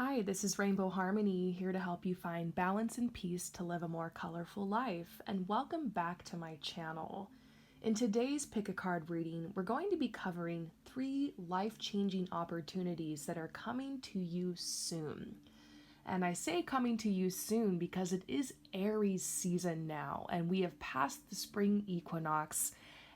Hi, this is Rainbow Harmony, here to help you find balance and peace to live a more colorful life, and welcome back to my channel. In today's Pick a Card reading, we're going to be covering 3 life-changing opportunities that are coming to you soon. And I say coming to you soon because it is Aries season now, and we have passed the spring equinox,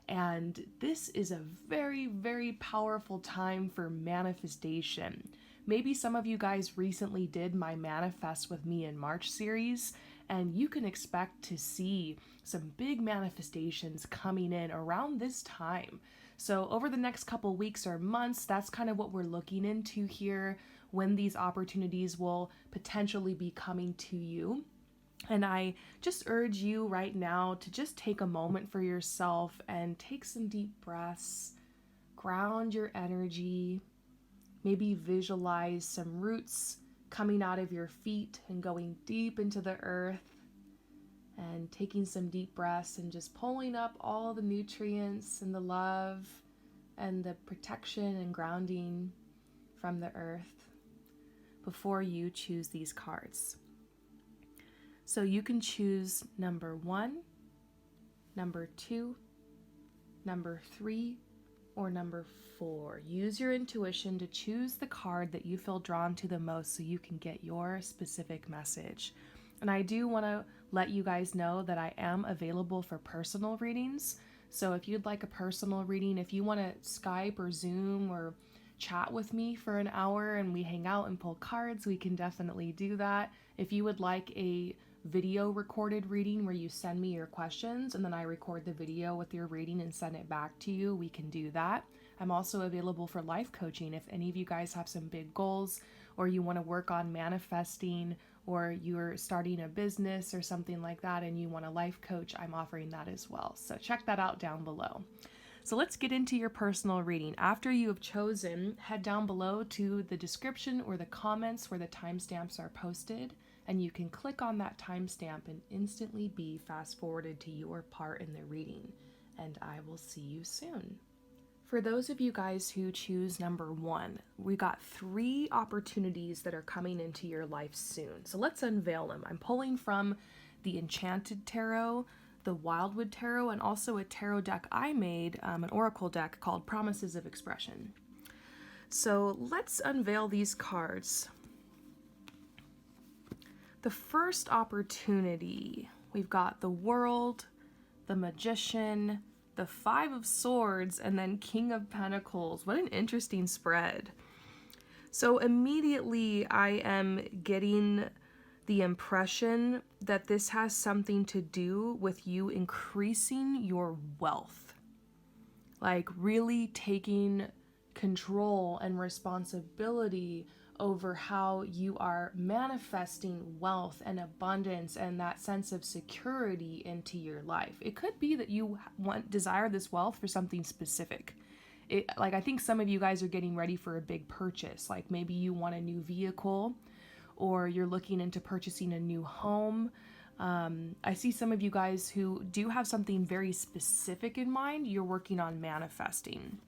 and this is a very, very powerful time for manifestation. Maybe some of you guys recently did my Manifest with Me in March series, and you can expect to see some big manifestations coming in around this time. So over the next couple weeks or months, that's kind of what we're looking into here, when these opportunities will potentially be coming to you. And I just urge you right now to just take a moment for yourself and take some deep breaths, ground your energy. Maybe visualize some roots coming out of your feet and going deep into the earth, and taking some deep breaths and just pulling up all the nutrients and the love and the protection and grounding from the earth before you choose these cards. So you can choose number 1, number 2, number 3, or number 4. Use your intuition to choose the card that you feel drawn to the most so you can get your specific message. And I do want to let you guys know that I am available for personal readings. So if you'd like a personal reading, if you want to Skype or Zoom or chat with me for an hour and we hang out and pull cards, we can definitely do that. If you would like a video recorded reading where you send me your questions and then I record the video with your reading and send it back to you, we can do that. I'm also available for life coaching if any of you guys have some big goals, or you want to work on manifesting, or you're starting a business or something like that and you want a life coach. I'm offering that as well. So check that out down below. So let's get into your personal reading. After you have chosen, head down below to the description or the comments where the timestamps are posted, and you can click on that timestamp and instantly be fast forwarded to your part in the reading. And I will see you soon. For those of you guys who choose number 1, we got 3 opportunities that are coming into your life soon. So let's unveil them. I'm pulling from the Enchanted Tarot, the Wildwood Tarot, and also a tarot deck I made, an oracle deck called Promises of Expression. So let's unveil these cards. The first opportunity, we've got the World, the Magician, the 5 of Swords, and then King of Pentacles. What an interesting spread. So immediately I am getting the impression that this has something to do with you increasing your wealth. Like really taking control and responsibility over how you are manifesting wealth and abundance and that sense of security into your life. It could be that you desire this wealth for something specific. I think some of you guys are getting ready for a big purchase. Like maybe you want a new vehicle, or you're looking into purchasing a new home. I see some of you guys who do have something very specific in mind you're working on manifesting.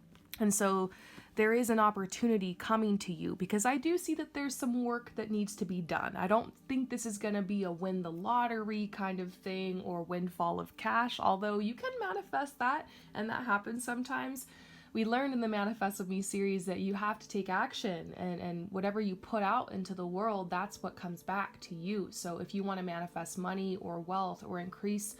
And so there is an opportunity coming to you, because I do see that there's some work that needs to be done. I don't think this is going to be a win the lottery kind of thing or windfall of cash, although you can manifest that, and that happens sometimes. We learned in the Manifest with Me series that you have to take action, and whatever you put out into the world, that's what comes back to you. So if you want to manifest money or wealth or increase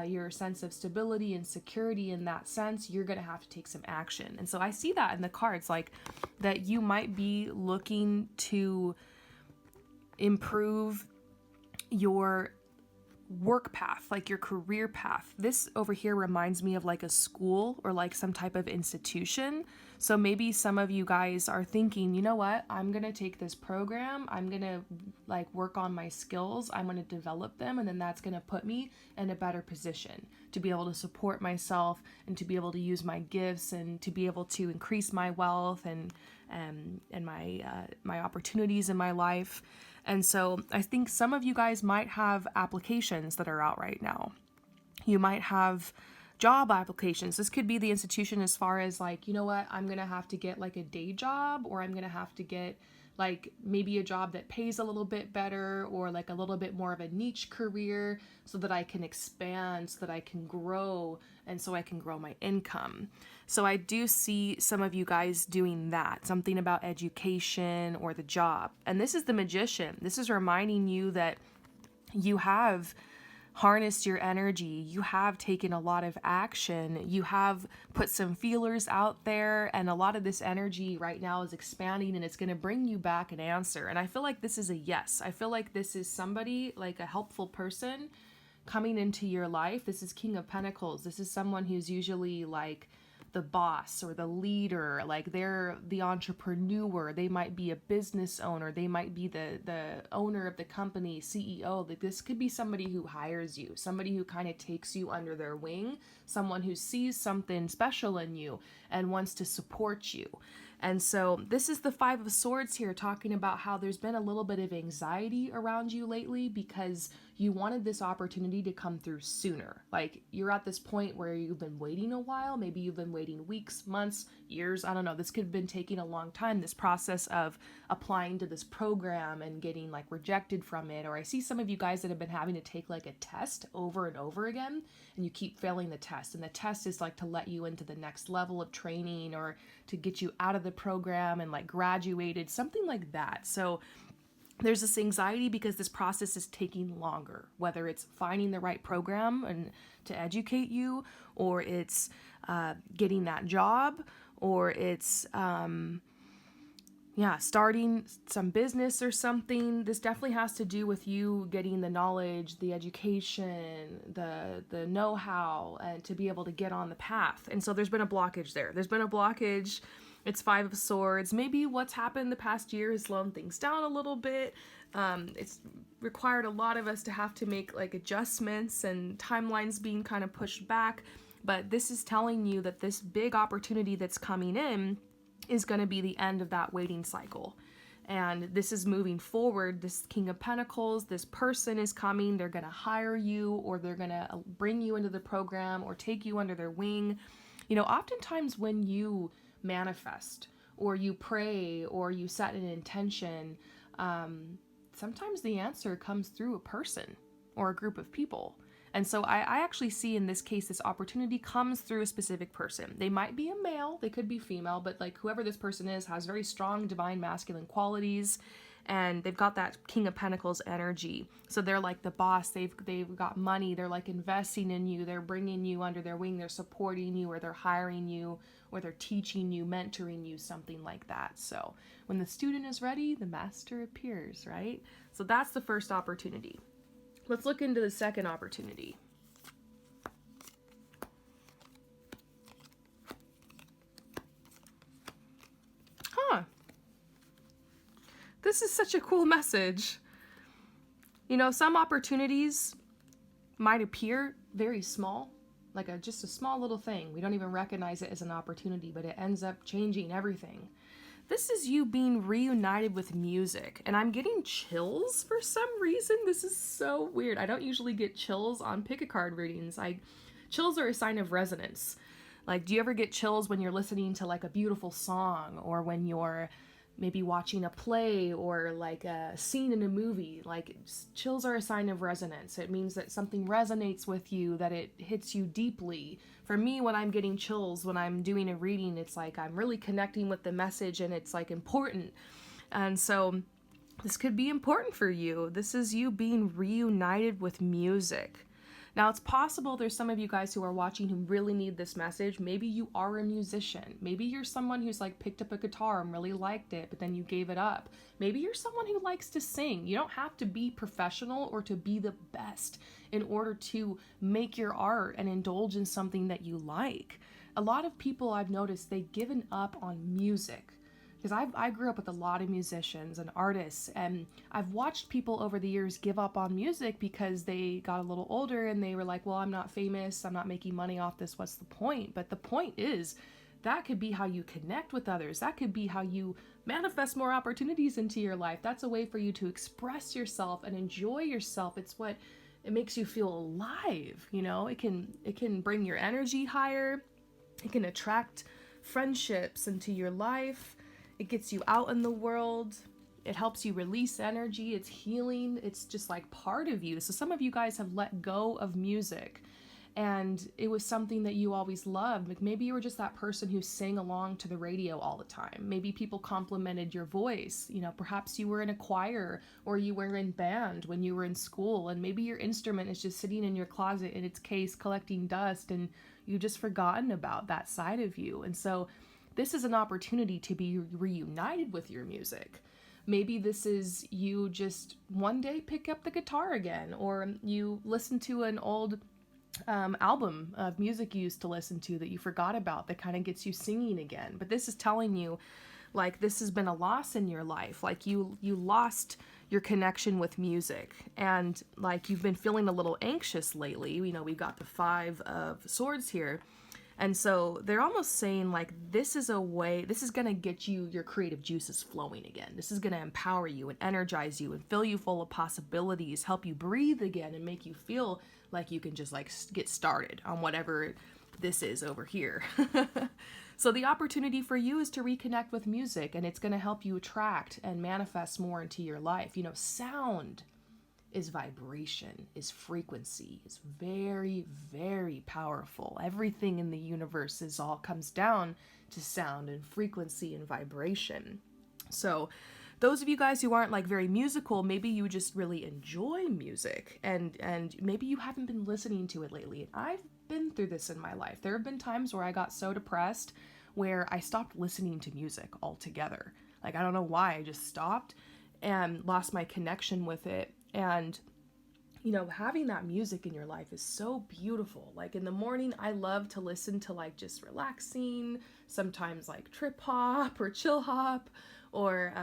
your sense of stability and security in that sense, you're going to have to take some action. And so I see that in the cards, like that you might be looking to improve your work path, like your career path. This over here reminds me of like a school or like some type of institution. So maybe some of you guys are thinking, you know what, I'm going to take this program, I'm going to like work on my skills, I'm going to develop them, and then that's going to put me in a better position to be able to support myself and to be able to use my gifts and to be able to increase my wealth and my opportunities in my life. And so I think some of you guys might have applications that are out right now. You might have job applications. This could be the institution as far as like, you know what, I'm going to have to get like a day job, or I'm going to have to get like maybe a job that pays a little bit better, or like a little bit more of a niche career, so that I can expand, so that I can grow, and so I can grow my income. So I do see some of you guys doing that, something about education or the job. And this is the Magician. This is reminding you that you have harnessed your energy, you have taken a lot of action, you have put some feelers out there, and a lot of this energy right now is expanding, and it's going to bring you back an answer. And I feel like this is a yes. I feel like this is somebody, like a helpful person coming into your life. This is King of Pentacles. This is someone who's usually like the boss or the leader, like they're the entrepreneur. They might be a business owner. They might be the owner of the company, CEO. Like this could be somebody who hires you, somebody who kind of takes you under their wing, someone who sees something special in you and wants to support you. And so this is the Five of Swords here, talking about how there's been a little bit of anxiety around you lately because you wanted this opportunity to come through sooner. Like you're at this point where you've been waiting a while. Maybe you've been waiting weeks, months, years. I don't know. This could have been taking a long time, this process of applying to this program and getting like rejected from it. Or I see some of you guys that have been having to take like a test over and over again, and you keep failing the test. And the test is like to let you into the next level of training or to get you out of the program and like graduated, something like that. So there's this anxiety because this process is taking longer, whether it's finding the right program and to educate you, or it's getting that job, or it's starting some business or something. This definitely has to do with you getting the knowledge, the education, the know-how, and to be able to get on the path. And so there's been a blockage there. There's been a blockage. It's Five of Swords. Maybe what's happened the past year has slowed things down a little bit. It's required a lot of us to have to make like adjustments and timelines being kind of pushed back. But this is telling you that this big opportunity that's coming in is going to be the end of that waiting cycle. And this is moving forward. This King of Pentacles, this person is coming. They're going to hire you, or they're going to bring you into the program or take you under their wing. You know, oftentimes when you manifest or you pray or you set an intention, sometimes the answer comes through a person or a group of people. And so I actually see in this case, this opportunity comes through a specific person. They might be a male, they could be female, but like whoever this person is has very strong divine masculine qualities, and they've got that King of Pentacles energy. So they're like the boss, they've got money, they're like investing in you, they're bringing you under their wing, they're supporting you, or they're hiring you, or they're teaching you, mentoring you, something like that. So when the student is ready, the master appears, right? So that's the first opportunity. Let's look into the second opportunity. This is such a cool message. You know, some opportunities might appear very small, like just a small little thing. We don't even recognize it as an opportunity, but it ends up changing everything. This is you being reunited with music, and I'm getting chills for some reason. This is so weird. I don't usually get chills on pick-a-card readings. Chills are a sign of resonance. Like, do you ever get chills when you're listening to like a beautiful song, or when you're maybe watching a play, or like a scene in a movie? Like, chills are a sign of resonance. It means that something resonates with you, that it hits you deeply. For me, when I'm getting chills, when I'm doing a reading, it's like I'm really connecting with the message, and it's like important. And so this could be important for you. This is you being reunited with music. Now, it's possible there's some of you guys who are watching who really need this message. Maybe you are a musician. Maybe you're someone who's like picked up a guitar and really liked it, but then you gave it up. Maybe you're someone who likes to sing. You don't have to be professional or to be the best in order to make your art and indulge in something that you like. A lot of people I've noticed, they've given up on music. Because I grew up with a lot of musicians and artists, and I've watched people over the years give up on music because they got a little older and they were like, well, I'm not famous, I'm not making money off this, what's the point? But the point is, that could be how you connect with others. That could be how you manifest more opportunities into your life. That's a way for you to express yourself and enjoy yourself. It makes you feel alive, you know? It can bring your energy higher. It can attract friendships into your life. It gets you out in the world. It helps you release energy. It's healing. It's just like part of you. So some of you guys have let go of music, and it was something that you always loved. Like maybe you were just that person who sang along to the radio all the time. Maybe people complimented your voice. You know, perhaps you were in a choir or you were in band when you were in school, and maybe your instrument is just sitting in your closet in its case collecting dust, and you've just forgotten about that side of you. And so this is an opportunity to be reunited with your music. Maybe this is you just one day pick up the guitar again, or you listen to an old album of music you used to listen to that you forgot about that kind of gets you singing again. But this is telling you, like, this has been a loss in your life. Like you lost your connection with music, and like you've been feeling a little anxious lately. You know, we've got the 5 of Swords here. And so they're almost saying like, this is a way, this is going to get you your creative juices flowing again. This is going to empower you and energize you and fill you full of possibilities, help you breathe again, and make you feel like you can just like get started on whatever this is over here. So the opportunity for you is to reconnect with music, and it's going to help you attract and manifest more into your life. You know, sound is vibration, is frequency, is very, very powerful. Everything in the universe is all comes down to sound and frequency and vibration. So those of you guys who aren't like very musical, maybe you just really enjoy music, and maybe you haven't been listening to it lately. I've been through this in my life. There have been times where I got so depressed where I stopped listening to music altogether. Like, I don't know why, I just stopped and lost my connection with it. And, you know, having that music in your life is so beautiful. Like in the morning, I love to listen to like just relaxing, sometimes like trip hop or chill hop, or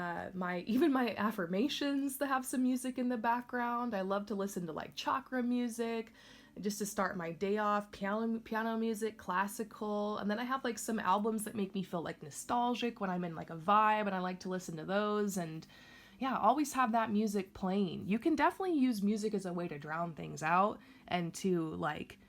even my affirmations that have some music in the background. I love to listen to like chakra music just to start my day off, piano music, classical. And then I have like some albums that make me feel like nostalgic when I'm in like a vibe, and I like to listen to those. And yeah, always have that music playing. You can definitely use music as a way to drown things out and to like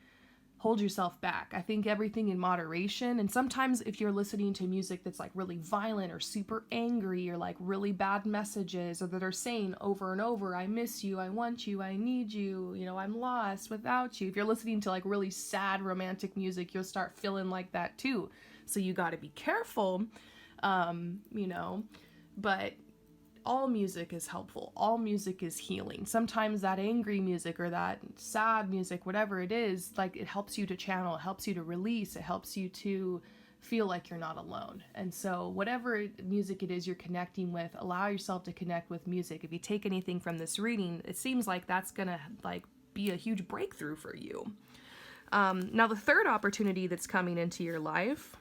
hold yourself back. I think everything in moderation. And sometimes if you're listening to music that's like really violent or super angry, or like really bad messages, or that are saying over and over, I miss you, I want you, I need you, you know, I'm lost without you. If you're listening to like really sad romantic music, you'll start feeling like that too. So you got to be careful, you know, but all music is helpful. All music is healing. Sometimes that angry music or that sad music, whatever it is, like it helps you to channel, it helps you to release, it helps you to feel like you're not alone. And so whatever music it is you're connecting with, allow yourself to connect with music. If you take anything from this reading, it seems like that's gonna like be a huge breakthrough for you. Now the third opportunity that's coming into your life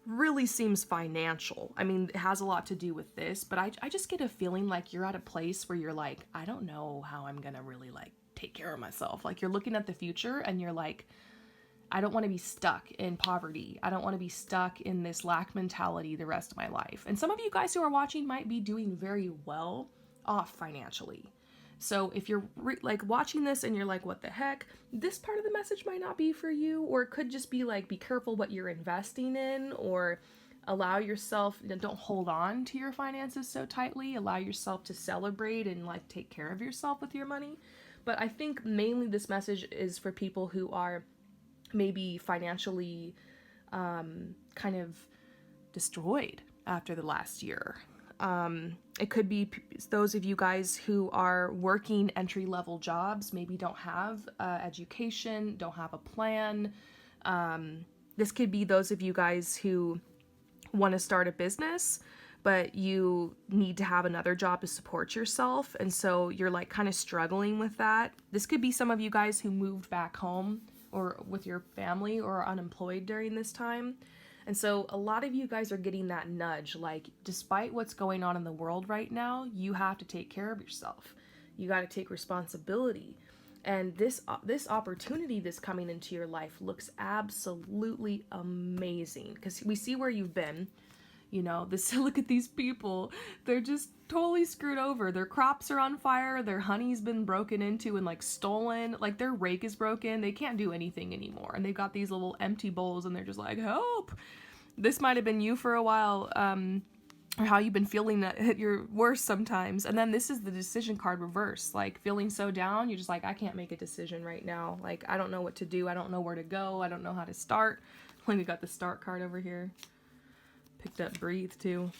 really seems financial. I mean, it has a lot to do with this, but I just get a feeling like you're at a place where you're like, I don't know how I'm gonna really like take care of myself. Like you're looking at the future and you're like, I don't want to be stuck in poverty. I don't want to be stuck in this lack mentality the rest of my life. And some of you guys who are watching might be doing very well off financially. So if you're like watching this and you're like, what the heck, this part of the message might not be for you, or it could just be like, be careful what you're investing in, or allow yourself, don't hold on to your finances so tightly, allow yourself to celebrate and like take care of yourself with your money. But I think mainly this message is for people who are maybe financially kind of destroyed after the last year. It could be those of you guys who are working entry-level jobs, maybe don't have education, don't have a plan. This could be those of you guys who want to start a business, but you need to have another job to support yourself, and so you're like kind of struggling with that. This could be some of you guys who moved back home or with your family or are unemployed during this time. And so a lot of you guys are getting that nudge, like despite what's going on in the world right now, you have to take care of yourself. You got to take responsibility. And this opportunity that's coming into your life looks absolutely amazing, because we see where you've been. You know, this look at these people. They're just totally screwed over. Their crops are on fire. Their honey's been broken into and like stolen. Like their rake is broken. They can't do anything anymore. And they've got these little empty bowls and they're just like, help. This might have been you for a while. Or how you've been feeling at your worst sometimes. And then this is the decision card reverse. Like feeling so down, you're just like, I can't make a decision right now. Like, I don't know what to do. I don't know where to go. I don't know how to start. Like we got the start card over here. Picked up breathe too.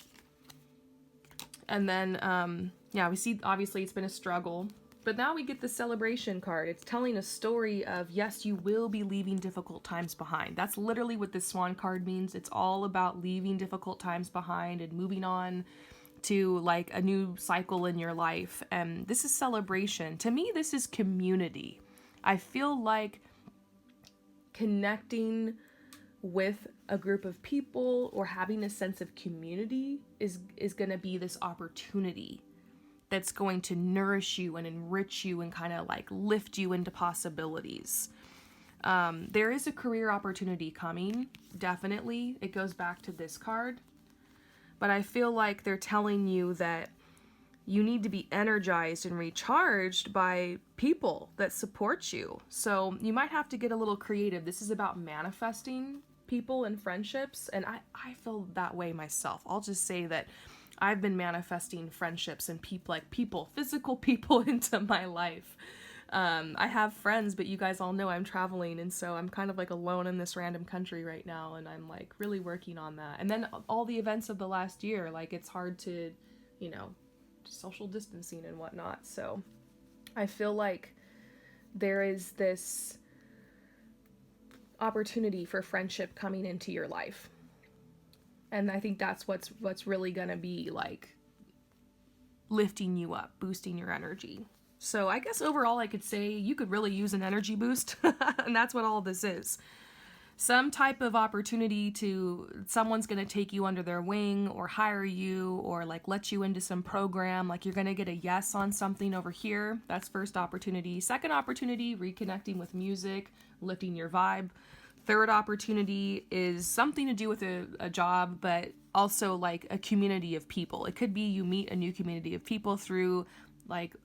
And then, yeah, we see obviously it's been a struggle. But now we get the celebration card. It's telling a story of, yes, you will be leaving difficult times behind. That's literally what this swan card means. It's all about leaving difficult times behind and moving on to like a new cycle in your life. And this is celebration. To me, this is community. I feel like connecting with a group of people or having a sense of community is going to be this opportunity that's going to nourish you and enrich you and kind of like lift you into possibilities. There is a career opportunity coming, definitely. It goes back to this card. But I feel like they're telling you that you need to be energized and recharged by people that support you. So you might have to get a little creative. This is about manifesting people and friendships, and I feel that way myself. I'll just say that I've been manifesting friendships and people, physical people into my life. I have friends, but you guys all know I'm traveling, and so I'm kind of like alone in this random country right now, and I'm like really working on that. And then all the events of the last year, like it's hard to, you know, social distancing and whatnot. So I feel like there is this opportunity for friendship coming into your life. And I think that's what's really gonna be like lifting you up, boosting your energy. So I guess overall I could say you could really use an energy boost. And that's what all this is. Some type of opportunity someone's going to take you under their wing or hire you or like let you into some program. Like you're going to get a yes on something over here. That's first opportunity. Second opportunity, reconnecting with music, lifting your vibe. Third opportunity is something to do with a job, but also like a community of people. It could be you meet a new community of people through like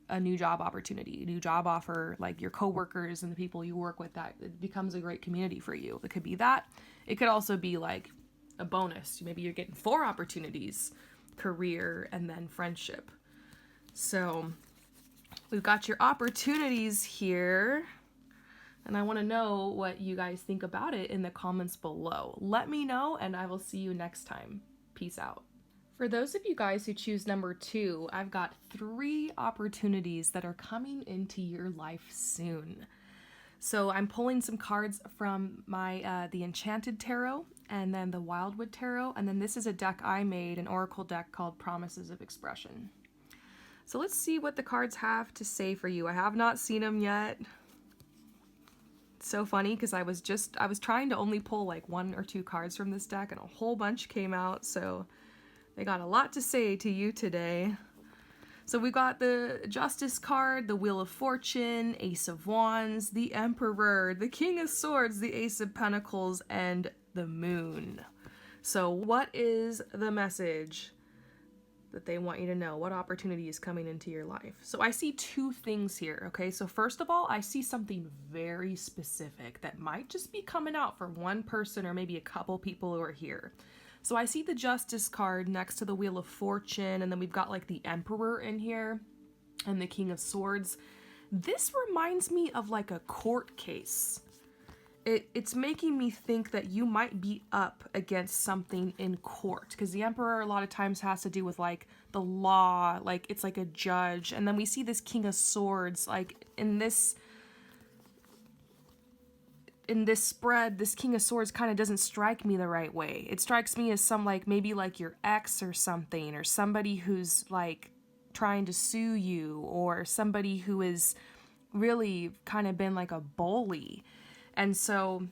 a new job opportunity, a new job offer, like your coworkers and the people you work with, that it becomes a great community for you. It could be that. It could also be like a bonus. Maybe you're getting 4 opportunities, career and then friendship. So we've got your opportunities here. And I want to know what you guys think about it in the comments below. Let me know, and I will see you next time. Peace out. For those of you guys who choose number 2, I've got 3 opportunities that are coming into your life soon. So I'm pulling some cards from my the Enchanted Tarot and then the Wildwood Tarot. And then this is a deck I made, an oracle deck called Promises of Expression. So let's see what the cards have to say for you. I have not seen them yet. It's so funny because I was trying to only pull like 1 or 2 cards from this deck and a whole bunch came out. So they got a lot to say to you today. So we got the Justice card, the Wheel of Fortune, Ace of Wands, the Emperor, the King of Swords, the Ace of Pentacles, and the Moon. So what is the message that they want you to know? What opportunity is coming into your life? So I see 2 things here, okay? So first of all, I see something very specific that might just be coming out for one person or maybe a couple people who are here. So I see the Justice card next to the Wheel of Fortune, and then we've got like the Emperor in here and the King of Swords. This reminds me of like a court case. It's making me think that you might be up against something in court, because the Emperor a lot of times has to do with like the law, like it's like a judge. And then we see this King of Swords, like in this spread, this King of Swords kind of doesn't strike me the right way. It strikes me as some like maybe like your ex or something, or somebody who's like trying to sue you, or somebody who is really kind of been like a bully. And so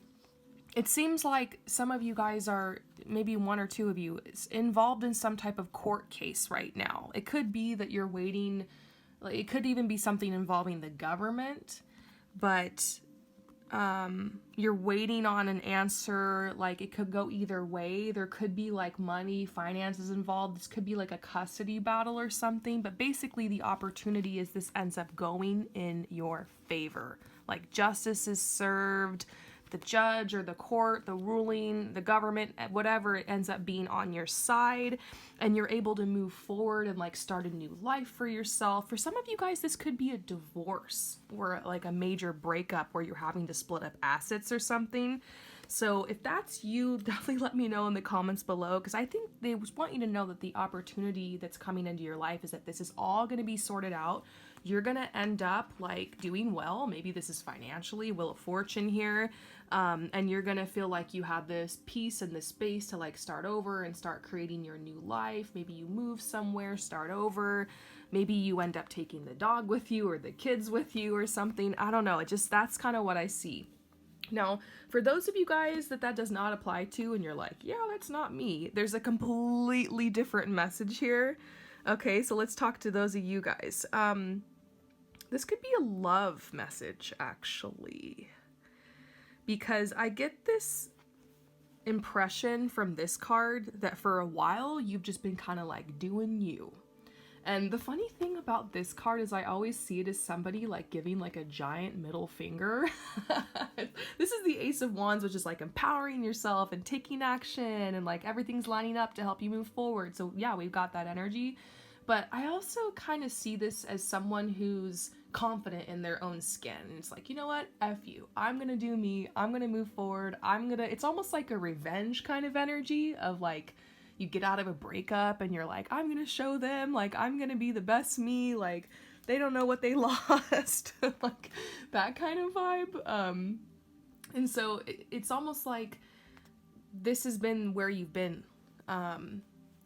it seems like some of you guys are, maybe 1 or 2 of you, is involved in some type of court case right now. It could be that you're waiting, it could even be something involving the government, but You're waiting on an answer. Like, it could go either way. There could be like money, finances involved. This could be like a custody battle or something, but basically the opportunity is this ends up going in your favor. Like, justice is served, the judge or the court, the ruling, the government, whatever, it ends up being on your side, and you're able to move forward and like start a new life for yourself. For some of you guys, this could be a divorce or like a major breakup where you're having to split up assets or something. So if that's you, definitely let me know in the comments below, because I think they want you to know that the opportunity that's coming into your life is that this is all going to be sorted out. You're going to end up like doing well. Maybe this is financially, Wheel of Fortune here. And you're going to feel like you have this peace and this space to like start over and start creating your new life. Maybe you move somewhere, start over. Maybe you end up taking the dog with you or the kids with you or something. I don't know. That's kind of what I see. Now, for those of you guys that does not apply to and you're like, yeah, that's not me, there's a completely different message here. Okay, so let's talk to those of you guys. This could be a love message, actually, because I get this impression from this card that for a while you've just been kind of like doing you. And the funny thing about this card is I always see it as somebody like giving like a giant middle finger. This is the Ace of Wands, which is like empowering yourself and taking action and like everything's lining up to help you move forward. So yeah, we've got that energy. But I also kind of see this as someone who's confident in their own skin. And it's like, you know what? F you. I'm going to do me. I'm going to move forward. It's almost like a revenge kind of energy of like, you get out of a breakup and you're like, I'm going to show them, like, I'm going to be the best me. Like, they don't know what they lost. Like, that kind of vibe. And so it's almost like this has been where you've been.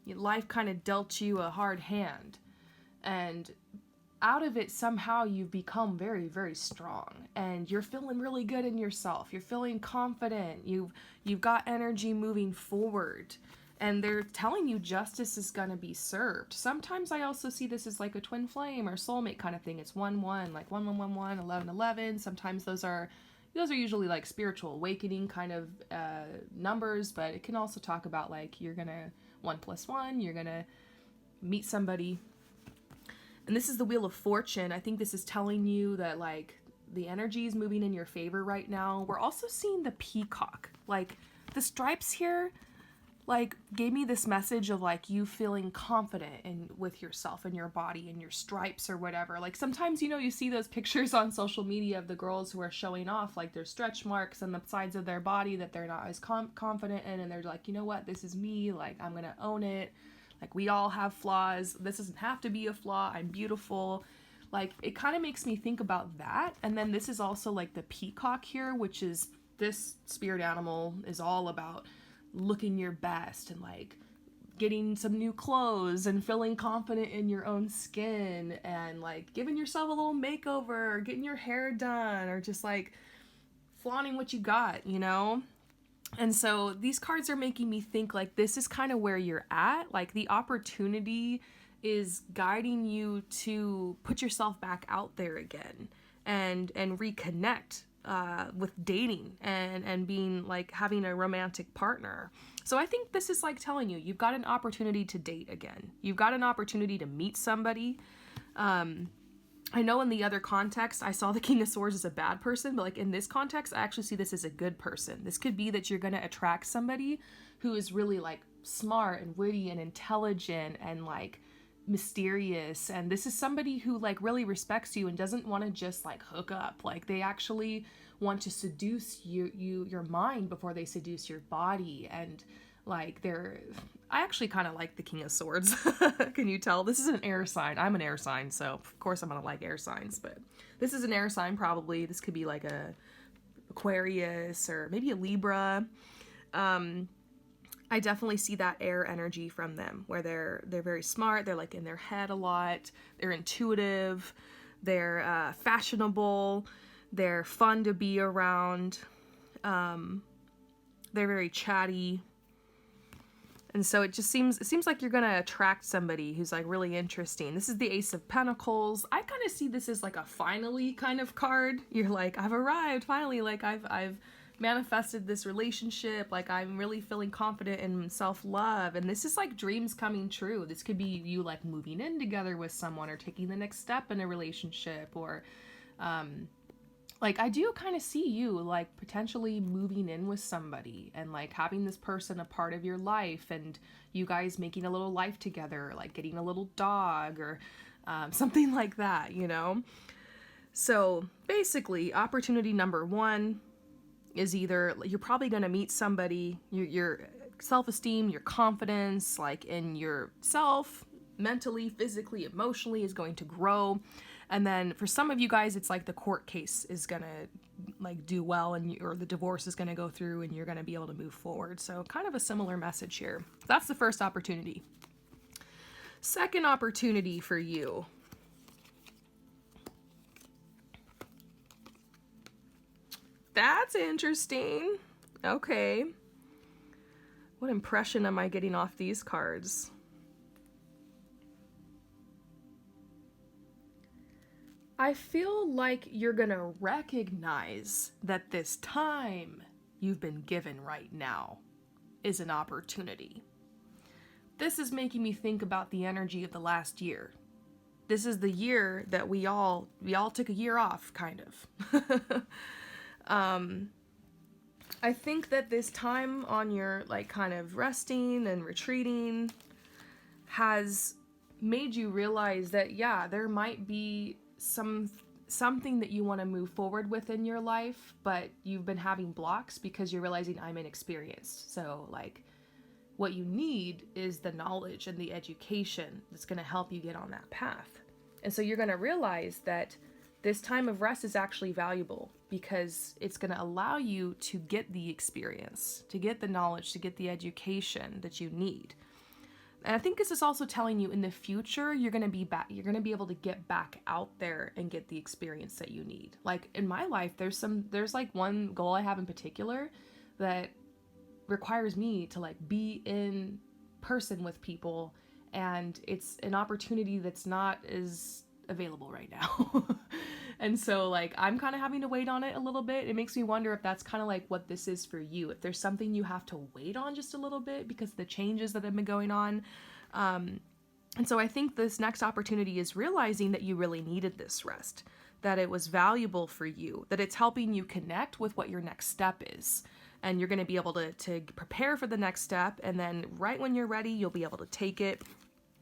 Life kind of dealt you a hard hand. And out of it, somehow you've become very, very strong. And you're feeling really good in yourself. You're feeling confident. You've got energy moving forward. And they're telling you justice is going to be served. Sometimes I also see this as like a twin flame or soulmate kind of thing. It's 1-1, like 1-1-1-1, 11-11. Sometimes those are usually like spiritual awakening kind of numbers, but it can also talk about like you're going to 1+1, you're going to meet somebody. And this is the Wheel of Fortune. I think this is telling you that like the energy is moving in your favor right now. We're also seeing the peacock. Like the stripes here like gave me this message of like you feeling confident with yourself and your body and your stripes or whatever. Like sometimes, you see those pictures on social media of the girls who are showing off like their stretch marks on the sides of their body that they're not as confident in, and they're like, you know what, this is me, like I'm gonna own it. Like we all have flaws. This doesn't have to be a flaw. I'm beautiful. Like it kind of makes me think about that. And then this is also like the peacock here, which is this spirit animal is all about looking your best and like getting some new clothes and feeling confident in your own skin and like giving yourself a little makeover or getting your hair done or just like flaunting what you got, And so these cards are making me think like this is kind of where you're at. Like the opportunity is guiding you to put yourself back out there again and reconnect with dating and being like having a romantic partner. So I think this is like telling you, you've got an opportunity to date again. You've got an opportunity to meet somebody. I know in the other context, I saw the King of Swords as a bad person, but like in this context, I actually see this as a good person. This could be that you're going to attract somebody who is really like smart and witty and intelligent and like mysterious, and this is somebody who like really respects you and doesn't want to just like hook up. Like they actually want to seduce your mind before they seduce your body. And like I actually kind of like the King of Swords. Can you tell? This is an air sign. I'm an air sign, so of course I'm gonna like air signs, but this is an air sign. Probably this could be like a Aquarius or maybe a Libra. I definitely see that air energy from them, where they're very smart, they're like in their head a lot, they're intuitive, they're fashionable, they're fun to be around, they're very chatty, And so it seems like you're going to attract somebody who's like really interesting. This is the Ace of Pentacles. I kind of see this as like a finally kind of card. You're like, I've arrived finally. Like I've manifested this relationship. Like I'm really feeling confident in self-love. And this is like dreams coming true. This could be you like moving in together with someone or taking the next step in a relationship, or, like, I do kind of see you, like, potentially moving in with somebody and, like, having this person a part of your life and you guys making a little life together, like getting a little dog or something like that, you know? So, basically, opportunity number one is either you're probably going to meet somebody, your self-esteem, your confidence, like, in yourself, mentally, physically, emotionally is going to grow. And then for some of you guys, it's like the court case is going to like do well, and or the divorce is going to go through and you're going to be able to move forward. So kind of a similar message here. That's the first opportunity. Second opportunity for you. That's interesting. Okay. What impression am I getting off these cards? I feel like you're gonna recognize that this time you've been given right now is an opportunity. This is making me think about the energy of the last year. This is the year that we all took a year off, kind of. I think that this time on your like kind of resting and retreating has made you realize that, yeah, there might be something that you want to move forward with in your life, but you've been having blocks because you're realizing I'm inexperienced. So like what you need is the knowledge and the education that's going to help you get on that path. And so you're going to realize that this time of rest is actually valuable because it's going to allow you to get the experience, to get the knowledge, to get the education that you need. And I think this is also telling you in the future, you're going to be able to get back out there and get the experience that you need. Like in my life, there's like one goal I have in particular that requires me to like be in person with people. And it's an opportunity that's not as available right now. And so like I'm kind of having to wait on it a little bit. It makes me wonder if that's kind of like what this is for you. If there's something you have to wait on just a little bit because of the changes that have been going on. And so I think this next opportunity is realizing that you really needed this rest, that it was valuable for you, that it's helping you connect with what your next step is. And you're going to be able to prepare for the next step. And then right when you're ready, you'll be able to take it.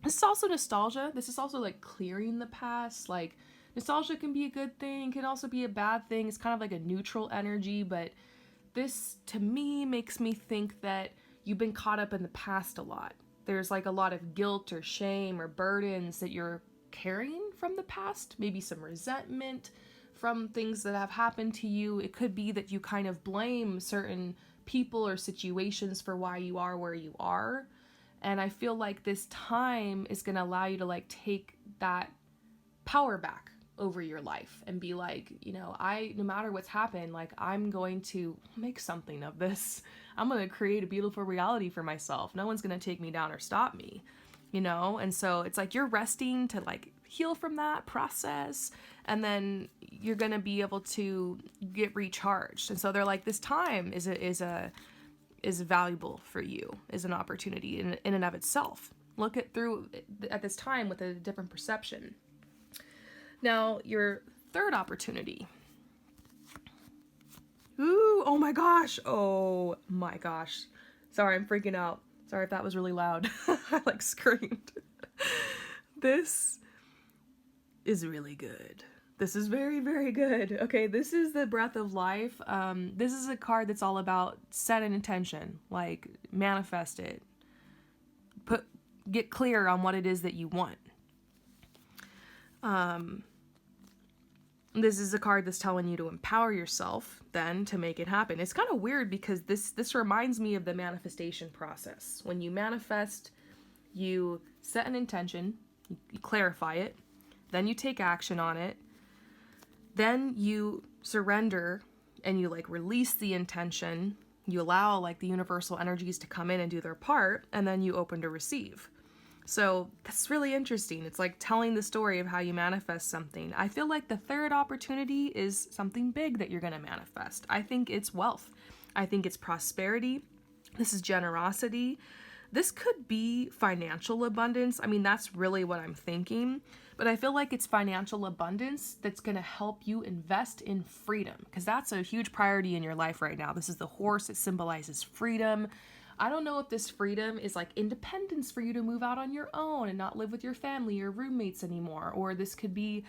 This is also nostalgia. This is also like clearing the past. Like nostalgia can be a good thing, can also be a bad thing. It's kind of like a neutral energy, but this to me makes me think that you've been caught up in the past a lot. There's like a lot of guilt or shame or burdens that you're carrying from the past, maybe some resentment from things that have happened to you. It could be that you kind of blame certain people or situations for why you are where you are. And I feel like this time is going to allow you to like take that power back over your life and be like, you know, no matter what's happened, like I'm going to make something of this. I'm going to create a beautiful reality for myself. No one's going to take me down or stop me, you know? And so it's like you're resting to like heal from that process, and then you're going to be able to get recharged. And so they're like, this time is valuable for you, is an opportunity in and of itself. Look at this time with a different perception. Now, your third opportunity. Ooh, oh my gosh. Oh my gosh. Sorry, I'm freaking out. Sorry if that was really loud. I like screamed. This is really good. This is very, very good. Okay, this is the Breath of Life. This is a card that's all about set an intention, like manifest it. Get clear on what it is that you want. This is a card that's telling you to empower yourself then to make it happen. It's kind of weird because this reminds me of the manifestation process. When you manifest, you set an intention, you clarify it, then you take action on it, then you surrender and you like release the intention, You allow like the universal energies to come in and do their part, and then you open to receive. So that's really interesting. It's like telling the story of how you manifest something. I feel like the third opportunity is something big that you're going to manifest. I think it's wealth. I think it's prosperity. This is generosity. This could be financial abundance. I mean, that's really what I'm thinking. But I feel like it's financial abundance that's going to help you invest in freedom, because that's a huge priority in your life right now. This is the horse. It symbolizes freedom. I don't know if this freedom is like independence for you to move out on your own and not live with your family or roommates anymore. Or this could be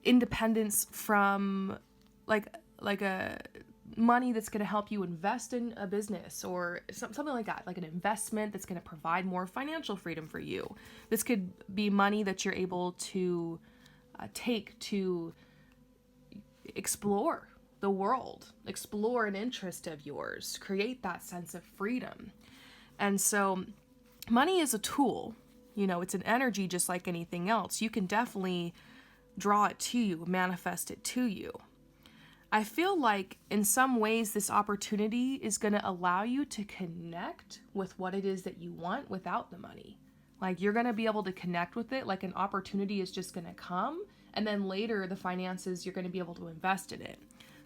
independence from like a money that's going to help you invest in a business or something like that, like an investment that's going to provide more financial freedom for you. This could be money that you're able to take to explore the world, explore an interest of yours, create that sense of freedom. And so money is a tool, it's an energy just like anything else. You can definitely draw it to you, manifest it to you. I feel like in some ways this opportunity is going to allow you to connect with what it is that you want without the money. Like you're going to be able to connect with it, like an opportunity is just going to come, and then later the finances, you're going to be able to invest in it.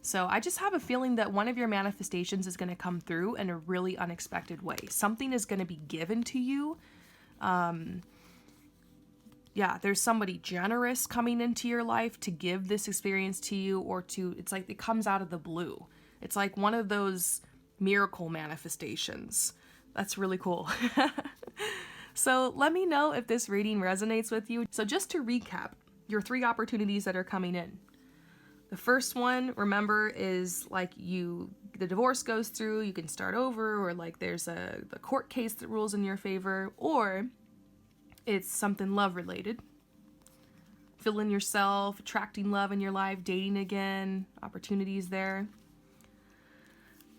So I just have a feeling that one of your manifestations is going to come through in a really unexpected way. Something is going to be given to you. There's somebody generous coming into your life to give this experience to you, or it's like it comes out of the blue. It's like one of those miracle manifestations. That's really cool. So let me know if this reading resonates with you. So just to recap, your 3 opportunities that are coming in. The first one, remember, is like the divorce goes through, you can start over, or like there's the court case that rules in your favor, or it's something love related. Feeling yourself, attracting love in your life, dating again, opportunities there.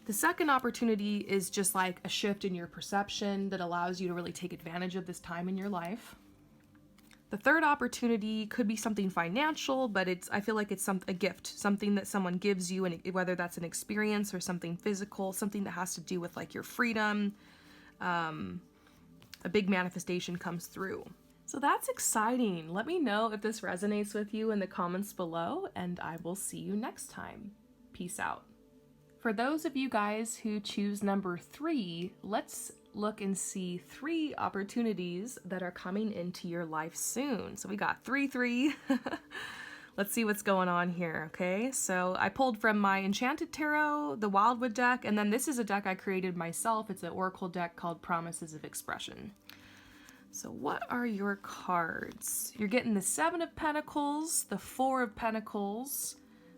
The second opportunity is just like a shift in your perception that allows you to really take advantage of this time in your life. The third opportunity could be something financial, but I feel like it's a gift, something that someone gives you, and whether that's an experience or something physical, something that has to do with like your freedom. A big manifestation comes through. So that's exciting. Let me know if this resonates with you in the comments below, and I will see you next time. Peace out. For those of you guys who choose number 3, let's look and see 3 opportunities that are coming into your life soon. So we got 3. Let's see what's going on here, okay? So I pulled from my Enchanted Tarot, the Wildwood deck, and then this is a deck I created myself. It's an oracle deck called Promises of Expression. So what are your cards? You're getting the 7 of Pentacles, the 4 of Pentacles,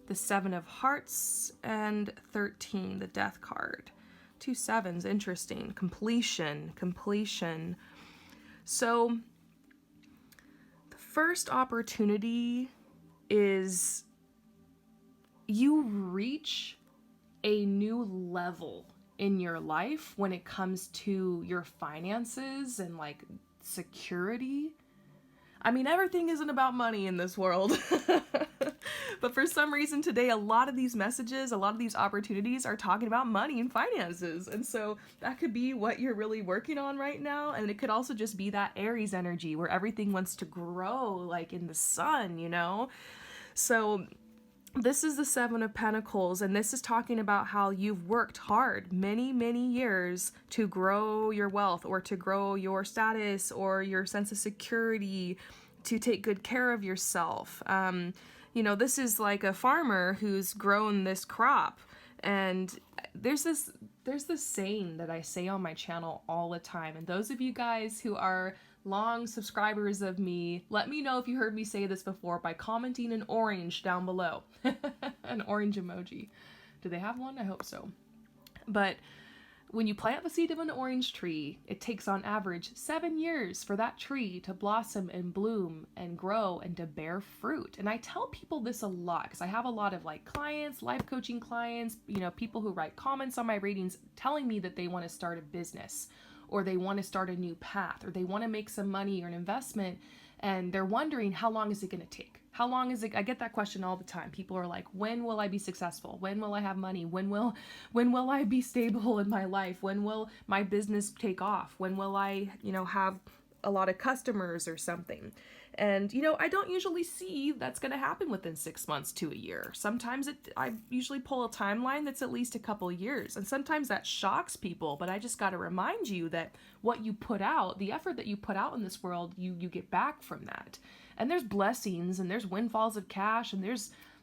the 7 of Hearts, and 13, the Death card. 2 7s, interesting. Completion. So the first opportunity is you reach a new level in your life when it comes to your finances and like security. I mean, everything isn't about money in this world. But for some reason today, a lot of these messages, a lot of these opportunities are talking about money and finances. And so that could be what you're really working on right now. And it could also just be that Aries energy where everything wants to grow like in the sun, So this is the 7 of Pentacles, and this is talking about how you've worked hard many, many years to grow your wealth or to grow your status or your sense of security, to take good care of yourself. This is like a farmer who's grown this crop, and there's this saying that I say on my channel all the time, and those of you guys who are long subscribers of me, let me know if you heard me say this before by commenting an orange down below. An orange emoji. Do they have one? I hope so. But when you plant the seed of an orange tree, it takes on average 7 years for that tree to blossom and bloom and grow and to bear fruit. And I tell people this a lot because I have a lot of like clients, life coaching clients, people who write comments on my readings telling me that they want to start a business, or they want to start a new path, or they want to make some money or an investment, and they're wondering how long is it going to take? How long is it? I get that question all the time. People are like, when will I be successful? When will I have money? When will I be stable in my life? When will my business take off? When will I, have a lot of customers or something? And, I don't usually see that's going to happen within 6 months to a year. Sometimes I usually pull a timeline that's at least a couple years. And sometimes that shocks people, but I just got to remind you that what you put out, the effort that you put out in this world, you get back from that. And there's blessings and there's windfalls of cash and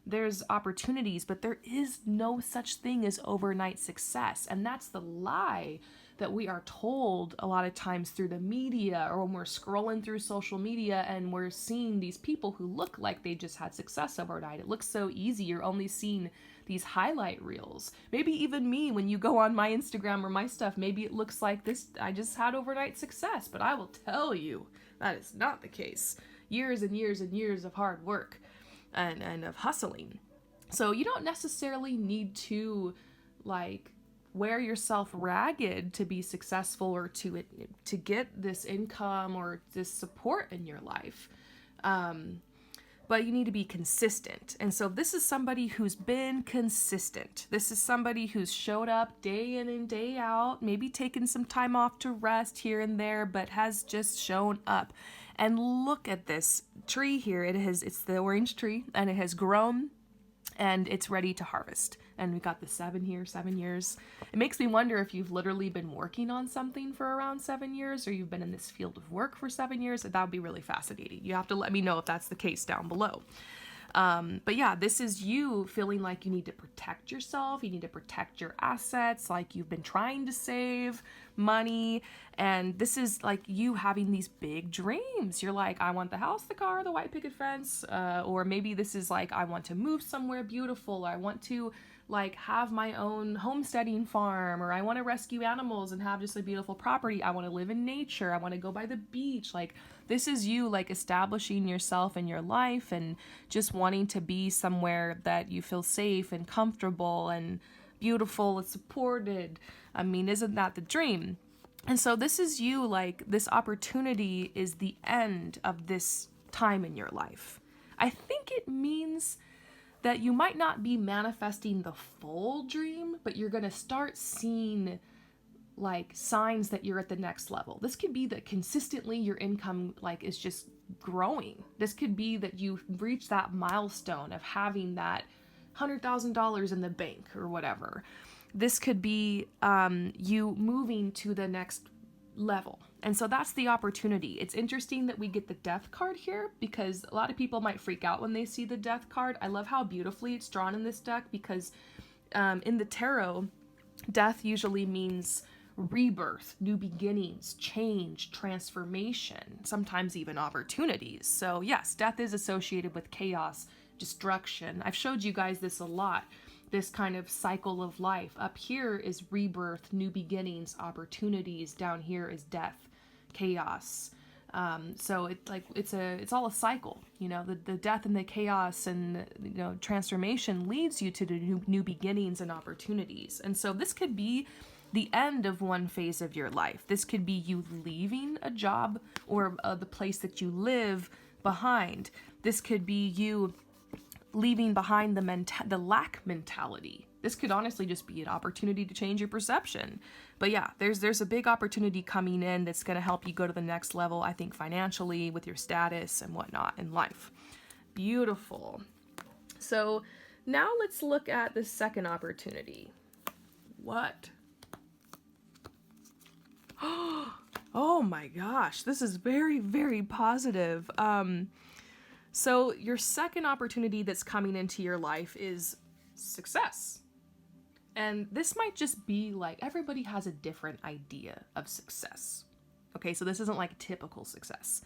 there's opportunities, but there is no such thing as overnight success. And that's the lie that we are told a lot of times through the media, or when we're scrolling through social media and we're seeing these people who look like they just had success overnight. It looks so easy. You're only seeing these highlight reels. Maybe even me, when you go on my Instagram or my stuff, maybe it looks like this, I just had overnight success, but I will tell you that is not the case. Years and years and years of hard work and of hustling. So you don't necessarily need to wear yourself ragged to be successful or to get this income or this support in your life. But you need to be consistent. And so this is somebody who's been consistent. This is somebody who's showed up day in and day out, maybe taken some time off to rest here and there, but has just shown up. And look at this tree here. It's the orange tree, and it has grown and it's ready to harvest. And we got the 7 here, 7 years. It makes me wonder if you've literally been working on something for around 7 years, or you've been in this field of work for 7 years. That would be really fascinating. You have to let me know if that's the case down below. But yeah, this is you feeling like you need to protect yourself. You need to protect your assets, like you've been trying to save money. And this is like you having these big dreams. You're like, I want the house, the car, the white picket fence. Or maybe this is like, I want to move somewhere beautiful. Or I want to have my own homesteading farm, or I want to rescue animals and have just a beautiful property. I want to live in nature. I want to go by the beach. This is you establishing yourself in your life and just wanting to be somewhere that you feel safe and comfortable and beautiful and supported. I mean, isn't that the dream? And so this is you, this opportunity is the end of this time in your life. I think it means that you might not be manifesting the full dream, but you're going to start seeing signs that you're at the next level. This could be that consistently your income is just growing. This could be that you've reached that milestone of having that $100,000 in the bank or whatever. This could be you moving to the next level. And so that's the opportunity. It's interesting that we get the death card here, because a lot of people might freak out when they see the death card. I love how beautifully it's drawn in this deck, because in the tarot, death usually means rebirth, new beginnings, change, transformation, sometimes even opportunities. So yes, death is associated with chaos, destruction. I've showed you guys this a lot. This kind of cycle of life. Up here is rebirth, new beginnings, opportunities. Down here is death, chaos. So it's all a cycle. The death and the chaos and transformation leads you to the new beginnings and opportunities. And so this could be the end of one phase of your life. This could be you leaving a job or the place that you live behind. This could be you leaving behind the lack mentality. This could honestly just be an opportunity to change your perception. But yeah, there's a big opportunity coming in that's going to help you go to the next level, I think, financially, with your status and whatnot in life. Beautiful. So now let's look at the second opportunity. What? Oh my gosh, this is very, very positive. So your second opportunity that's coming into your life is success. And this might just be everybody has a different idea of success. Okay, so this isn't typical success.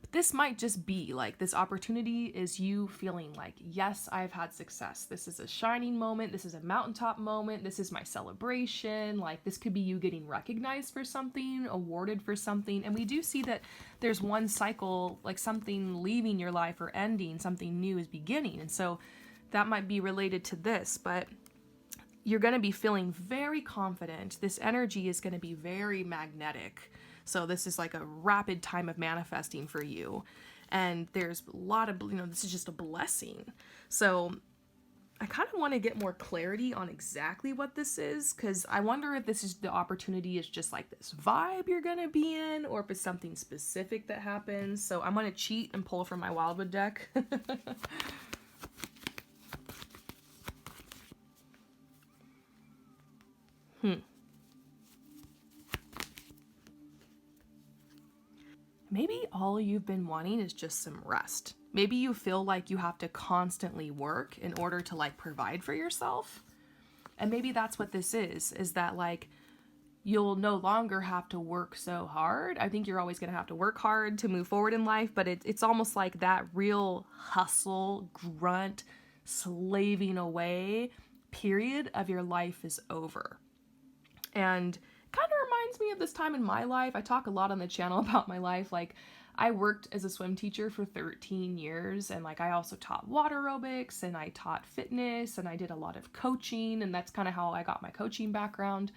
But this might just be this opportunity is you feeling yes, I've had success. This is a shining moment. This is a mountaintop moment. This is my celebration. This could be you getting recognized for something, awarded for something. And we do see that there's one cycle, something leaving your life or ending, something new is beginning. And so that might be related to this, but you're going to be feeling very confident. This energy is going to be very magnetic. So this is a rapid time of manifesting for you. And there's a lot of, this is just a blessing. So I kind of want to get more clarity on exactly what this is, because I wonder if this is the opportunity is just like this vibe you're going to be in, or if it's something specific that happens. So I'm going to cheat and pull from my Wildwood deck. Maybe all you've been wanting is just some rest. Maybe you feel like you have to constantly work in order to like provide for yourself. And maybe that's what this is that like you'll no longer have to work so hard. I think you're always going to have to work hard to move forward in life, but it's almost like that real hustle, grunt, slaving away period of your life is over. And kind of reminds me of this time in my life. I talk a lot on the channel about my life. Like, I worked as a swim teacher for 13 years, and like I also taught water aerobics, and I taught fitness, and I did a lot of coaching, and that's kind of how I got my coaching background.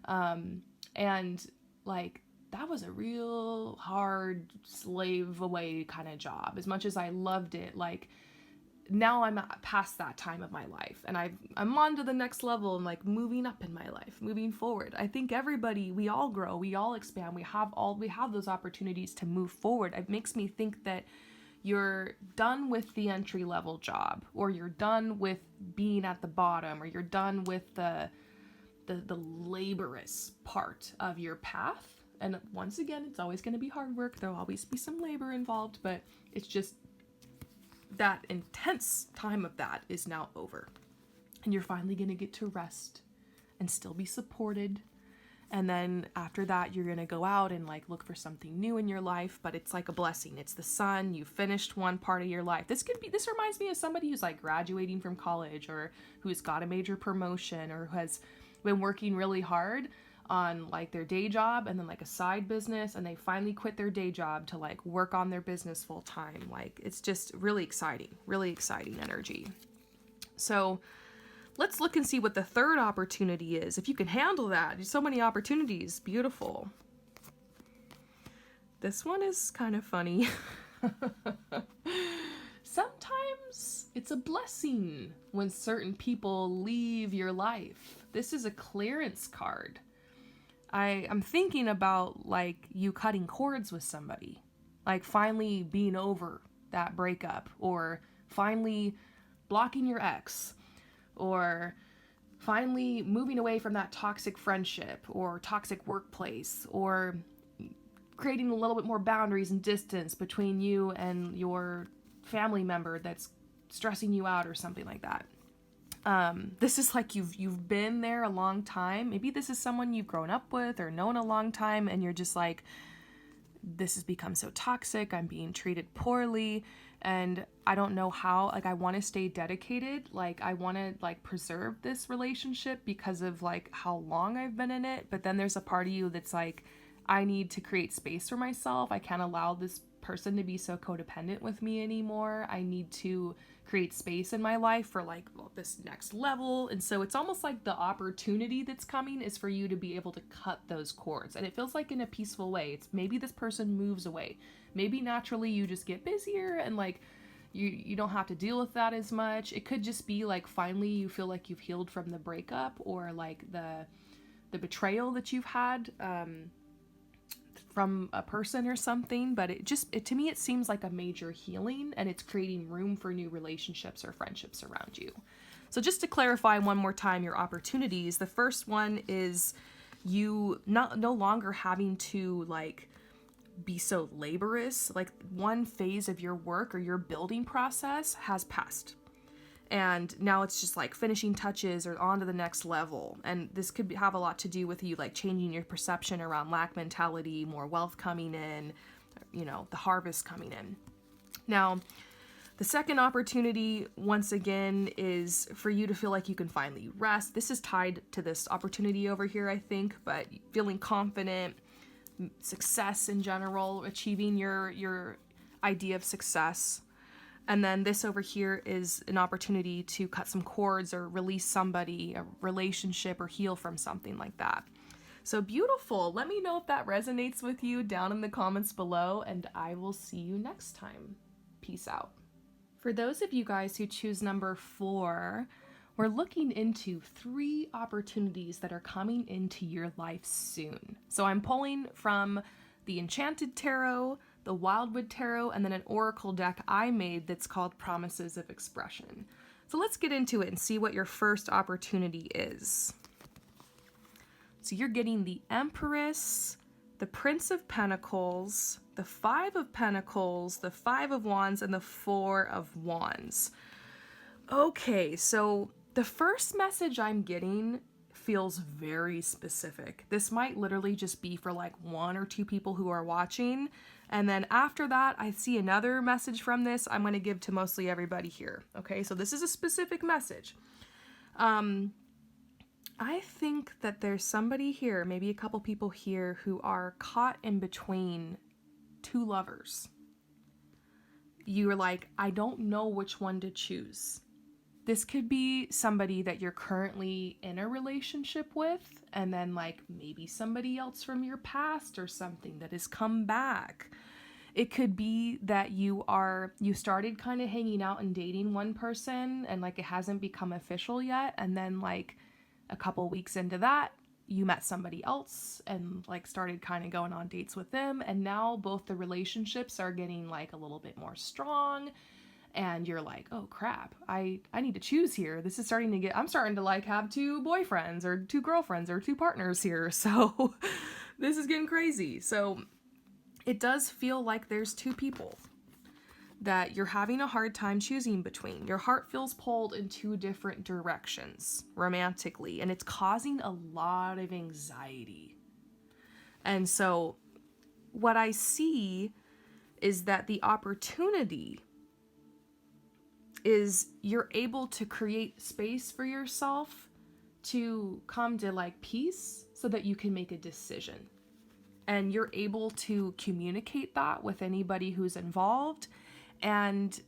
And like that was a real hard slave away kind of job. As much as I loved it, like now I'm past that time of my life, and I'm on to the next level and like moving up in my life, moving forward. I think everybody, we all grow, we all expand, we have those opportunities to move forward. It makes me think that you're done with the entry level job, or you're done with being at the bottom, or you're done with the laborious part of your path. And once again, it's always going to be hard work. There'll always be some labor involved, but it's just that intense time of that is now over, and you're finally going to get to rest and still be supported. And then after that, you're going to go out and like look for something new in your life, but it's like a blessing. It's the sun. You finished one part of your life. This reminds me of somebody who's like graduating from college, or who's got a major promotion, or who has been working really hard on like their day job and then like a side business, and they finally quit their day job to like work on their business full time. Like, it's just really exciting energy. So let's look and see what the third opportunity is. If you can handle that, there's so many opportunities. Beautiful. This one is kind of funny. Sometimes it's a blessing when certain people leave your life. This is a clearance card. I'm thinking about like you cutting cords with somebody, like finally being over that breakup, or finally blocking your ex, or finally moving away from that toxic friendship or toxic workplace, or creating a little bit more boundaries and distance between you and your family member that's stressing you out or something like that. This is like you've been there a long time. Maybe this is someone you've grown up with or known a long time, and you're just like, this has become so toxic. I'm being treated poorly, and I don't know how. Like, I want to stay dedicated. Like, I want to like preserve this relationship because of like how long I've been in it. But then there's a part of you that's like, I need to create space for myself. I can't allow this person to be so codependent with me anymore. I need to create space in my life for like this next level. And so it's almost like the opportunity that's coming is for you to be able to cut those cords. And it feels like in a peaceful way. It's maybe this person moves away. Maybe naturally you just get busier and like you don't have to deal with that as much. It could just be like finally you feel like you've healed from the breakup, or like the betrayal that you've had from a person or something. But it to me, it seems like a major healing, and it's creating room for new relationships or friendships around you. So just to clarify one more time your opportunities, the first one is you no longer having to like be so laborious. Like, one phase of your work or your building process has passed, and now it's just like finishing touches or on to the next level. And this could have a lot to do with you like changing your perception around lack mentality, more wealth coming in, the harvest coming in. Now, the second opportunity, once again, is for you to feel like you can finally rest. This is tied to this opportunity over here, I think, but feeling confident, success in general, achieving your idea of success. And then this over here is an opportunity to cut some cords or release somebody, a relationship, or heal from something like that. So beautiful. Let me know if that resonates with you down in the comments below, and I will see you next time. Peace out. For those of you guys who choose number 4, we're looking into 3 opportunities that are coming into your life soon. So I'm pulling from the Enchanted Tarot, the Wildwood Tarot, and then an Oracle deck I made that's called Promises of Expression. So let's get into it and see what your first opportunity is. So you're getting the Empress, the Prince of Pentacles, the 5 of Pentacles, the 5 of Wands, and the 4 of Wands. Okay, so the first message I'm getting feels very specific. This might literally just be for like 1 or 2 people who are watching. And then after that, I see another message from this I'm going to give to mostly everybody here. Okay, so this is a specific message. I think that there's somebody here, maybe a couple people here, who are caught in between 2 lovers. You're like, I don't know which one to choose. This could be somebody that you're currently in a relationship with, and then like maybe somebody else from your past or something that has come back. It could be that you started kind of hanging out and dating one person and like it hasn't become official yet, and then like a couple weeks into that, you met somebody else and like started kind of going on dates with them, and now both the relationships are getting like a little bit more strong, and you're like, oh crap, I need to choose here. This is I'm starting to like have 2 boyfriends or 2 girlfriends or 2 partners here. So this is getting crazy. So it does feel like there's 2 people that you're having a hard time choosing between. Your heart feels pulled in 2 different directions romantically, and it's causing a lot of anxiety. And so what I see is that the opportunity is you're able to create space for yourself to come to like peace so that you can make a decision. And you're able to communicate that with anybody who's involved. And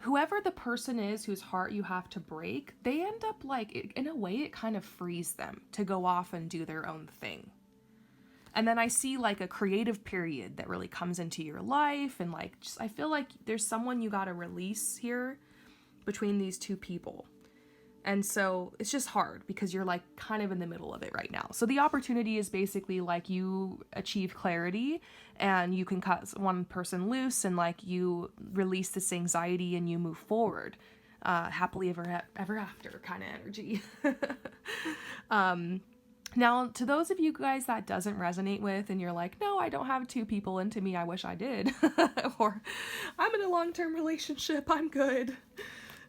whoever the person is whose heart you have to break, they end up like, in a way, it kind of frees them to go off and do their own thing. And then I see like a creative period that really comes into your life. And like, just, I feel like there's someone you got to release here between these 2 people. And so it's just hard because you're like kind of in the middle of it right now. So the opportunity is basically like you achieve clarity and you can cut one person loose and like you release this anxiety and you move forward. Happily ever after kind of energy. Now, to those of you guys that doesn't resonate with and you're like, no, I don't have 2 people into me, I wish I did. Or I'm in a long-term relationship, I'm good.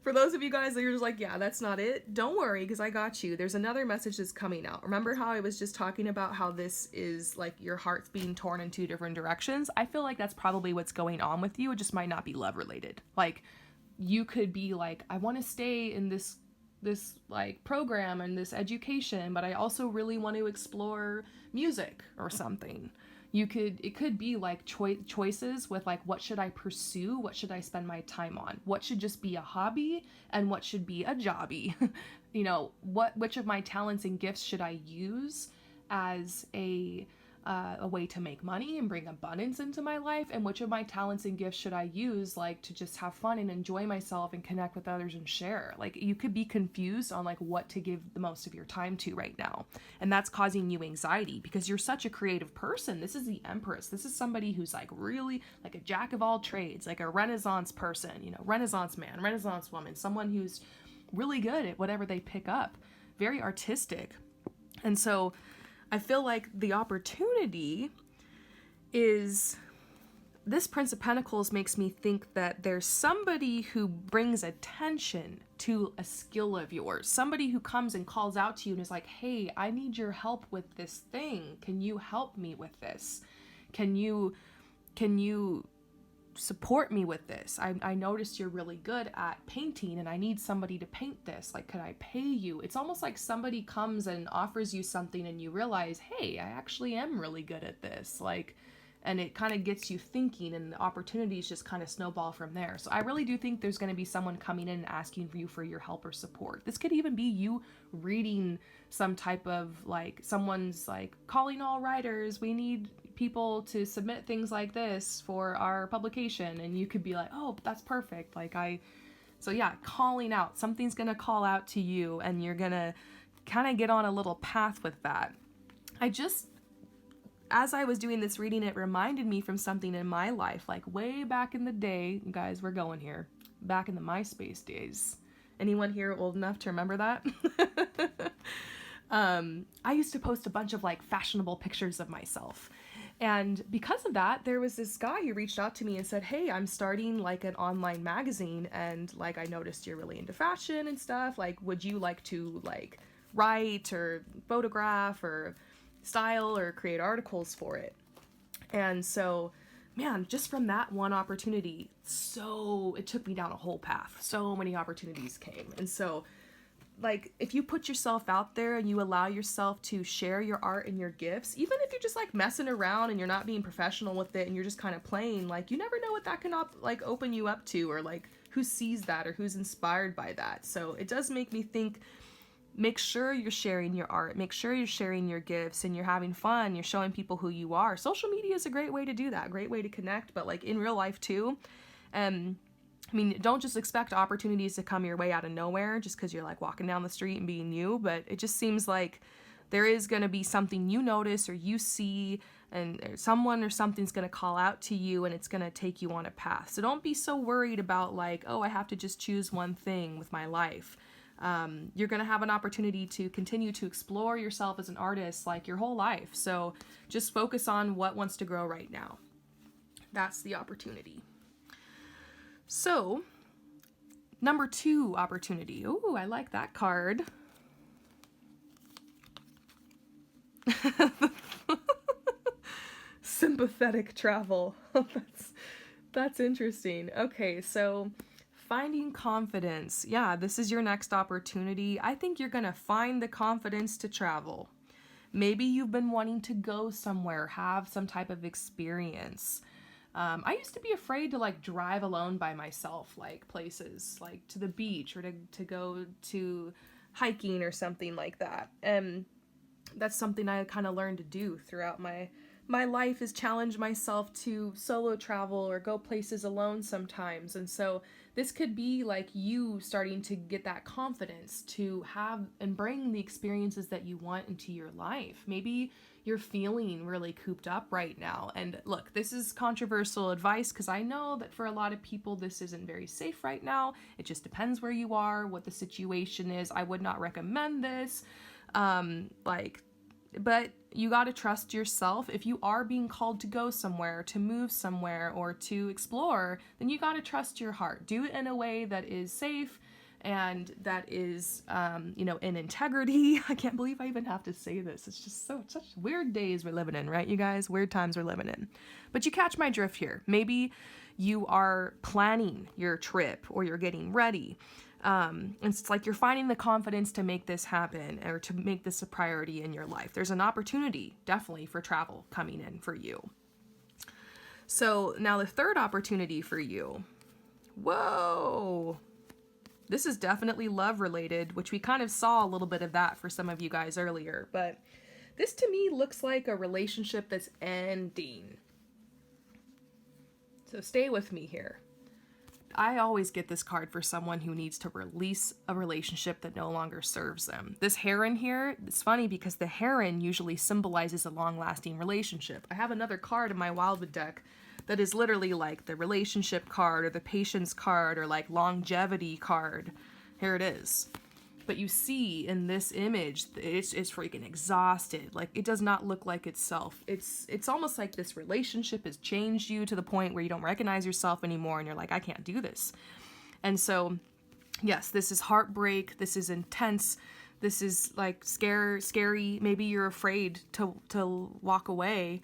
For those of you guys that you're just like, yeah, that's not it, don't worry, because I got you. There's another message that's coming out. Remember how I was just talking about how this is like your heart's being torn in 2 different directions? I feel like that's probably what's going on with you. It just might not be love related. Like you could be like, I want to stay in this like program and this education, but I also really want to explore music or something. It could be like choices with like, what should I pursue? What should I spend my time on? What should just be a hobby and what should be a jobby? Which of my talents and gifts should I use as a way to make money and bring abundance into my life? And which of my talents and gifts should I use like to just have fun and enjoy myself and connect with others and share? Like you could be confused on like what to give the most of your time to right now. And that's causing you anxiety because you're such a creative person. This is the Empress. This is somebody who's like really like a jack of all trades, like a Renaissance person, Renaissance man, Renaissance woman, someone who's really good at whatever they pick up, very artistic. And so I feel like the opportunity is this Prince of Pentacles makes me think that there's somebody who brings attention to a skill of yours. Somebody who comes and calls out to you and is like, hey, I need your help with this thing. Can you help me with this? Can you support me with this? I noticed you're really good at painting and I need somebody to paint this. Like, could I pay you? It's almost like somebody comes and offers you something and you realize, hey, I actually am really good at this. Like, and it kind of gets you thinking and the opportunities just kind of snowball from there. So I really do think there's going to be someone coming in and asking for you for your help or support. This could even be you reading some type of like, someone's like, calling all writers, we need people to submit things like this for our publication, and you could be like, oh, that's perfect. So yeah, calling out, something's going to call out to you, and you're going to kind of get on a little path with that. As I was doing this reading, it reminded me from something in my life, like way back in the day. You guys, we're going here, back in the MySpace days. Anyone here old enough to remember that? I used to post a bunch of like fashionable pictures of myself. And because of that, there was this guy who reached out to me and said, hey, I'm starting like an online magazine, and like I noticed you're really into fashion and stuff. Like, would you like to like write or photograph or style or create articles for it? And so, man, just from that one opportunity, it took me down a whole path. So many opportunities came. And so, like, if you put yourself out there and you allow yourself to share your art and your gifts, even if you're just like messing around and you're not being professional with it and you're just kind of playing, like, you never know what that can open you up to, or like who sees that or who's inspired by that. So it does make me think, make sure you're sharing your art, make sure you're sharing your gifts, and you're having fun, you're showing people who you are. Social media is a great way to do that, great way to connect, but like in real life too. I mean, don't just expect opportunities to come your way out of nowhere just because you're like walking down the street and being you, but it just seems like there is going to be something you notice or you see, and someone or something's going to call out to you, and it's going to take you on a path. So don't be so worried about like, oh, I have to just choose one thing with my life. You're going to have an opportunity to continue to explore yourself as an artist like your whole life. So just focus on what wants to grow right now. That's the opportunity. So, number 2 opportunity. Ooh, I like that card. Sympathetic travel. That's interesting. Okay, so finding confidence. Yeah, this is your next opportunity. I think you're going to find the confidence to travel. Maybe you've been wanting to go somewhere, have some type of experience. I used to be afraid to like drive alone by myself, like places like to the beach or to go to hiking or something like that. And that's something I kind of learned to do throughout my life, is challenge myself to solo travel or go places alone sometimes. And so this could be like you starting to get that confidence to have and bring the experiences that you want into your life. Maybe you're feeling really cooped up right now. And look, this is controversial advice because I know that for a lot of people, this isn't very safe right now. It just depends where you are, what the situation is. I would not recommend this. But you got to trust yourself. If you are being called to go somewhere, to move somewhere, or to explore, then you got to trust your heart. Do it in a way that is safe and that is, in integrity. I can't believe I even have to say this. It's just such weird days we're living in, right, you guys? Weird times we're living in. But you catch my drift here. Maybe you are planning your trip or you're getting ready. It's like you're finding the confidence to make this happen or to make this a priority in your life. There's an opportunity, definitely, for travel coming in for you. So now the third opportunity for you. Whoa! This is definitely love related, which we kind of saw a little bit of that for some of you guys earlier. But this to me looks like a relationship that's ending. So stay with me here. I always get this card for someone who needs to release a relationship that no longer serves them. This heron here, it's funny because the heron usually symbolizes a long-lasting relationship. I have another card in my Wildwood deck that is literally like the relationship card or the patience card or like longevity card. Here it is. But you see in this image, it's freaking exhausted. Like, it does not look like itself. It's almost like this relationship has changed you to the point where you don't recognize yourself anymore and you're like, I can't do this. And so, yes, this is heartbreak. This is intense. This is like scary. Maybe you're afraid to walk away.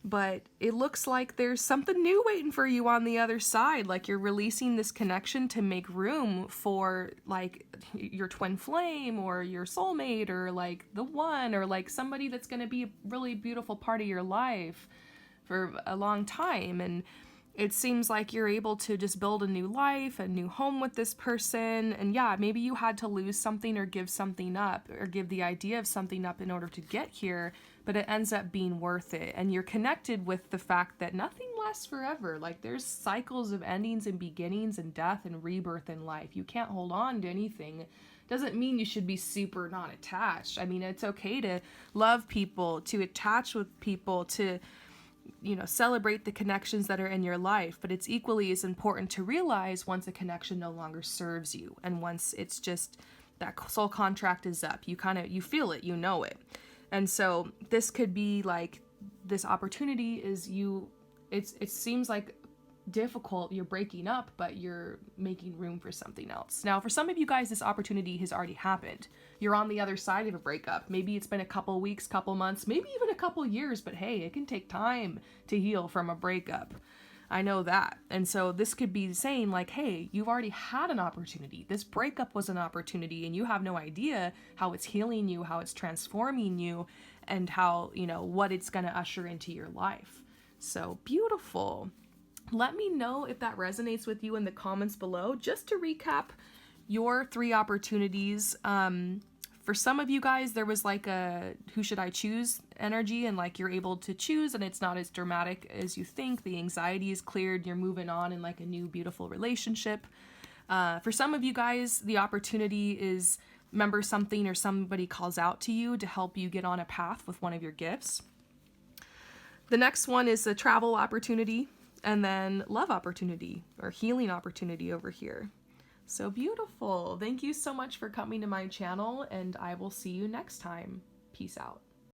But it looks like there's something new waiting for you on the other side. Like, you're releasing this connection to make room for like your twin flame or your soulmate or like the one or like somebody that's going to be a really beautiful part of your life for a long time. And it seems like you're able to just build a new life, a new home with this person. And yeah, maybe you had to lose something or give something up or give the idea of something up in order to get here. but it ends up being worth it. And you're connected with the fact that nothing lasts forever. Like, there's cycles of endings and beginnings and death and rebirth in life. You can't hold on to anything. Doesn't mean you should be super not attached. I mean, it's okay to love people, to attach with people, to, you know, celebrate the connections that are in your life, but it's equally as important to realize once a connection no longer serves you, and once it's just that soul contract is up, you feel it, you know it. And so this could be like, this opportunity is it seems like difficult, you're breaking up, but you're making room for something else. Now, for some of you guys, this opportunity has already happened. You're on the other side of a breakup. Maybe it's been a couple weeks, couple months, maybe even a couple years, but hey, it can take time to heal from a breakup. I know that. And so this could be saying like, hey, you've already had an opportunity. This breakup was an opportunity, and you have no idea how it's healing you, how it's transforming you, and how, you know, what it's going to usher into your life. So beautiful. Let me know if that resonates with you in the comments below. Just to recap your 3 opportunities. For some of you guys, there was like a who should I choose energy, and like you're able to choose and it's not as dramatic as you think. The anxiety is cleared. You're moving on in like a new beautiful relationship. For some of you guys, the opportunity is, remember something or somebody calls out to you to help you get on a path with one of your gifts. The next one is a travel opportunity, and then love opportunity or healing opportunity over here. So beautiful. Thank you so much for coming to my channel, and I will see you next time. Peace out.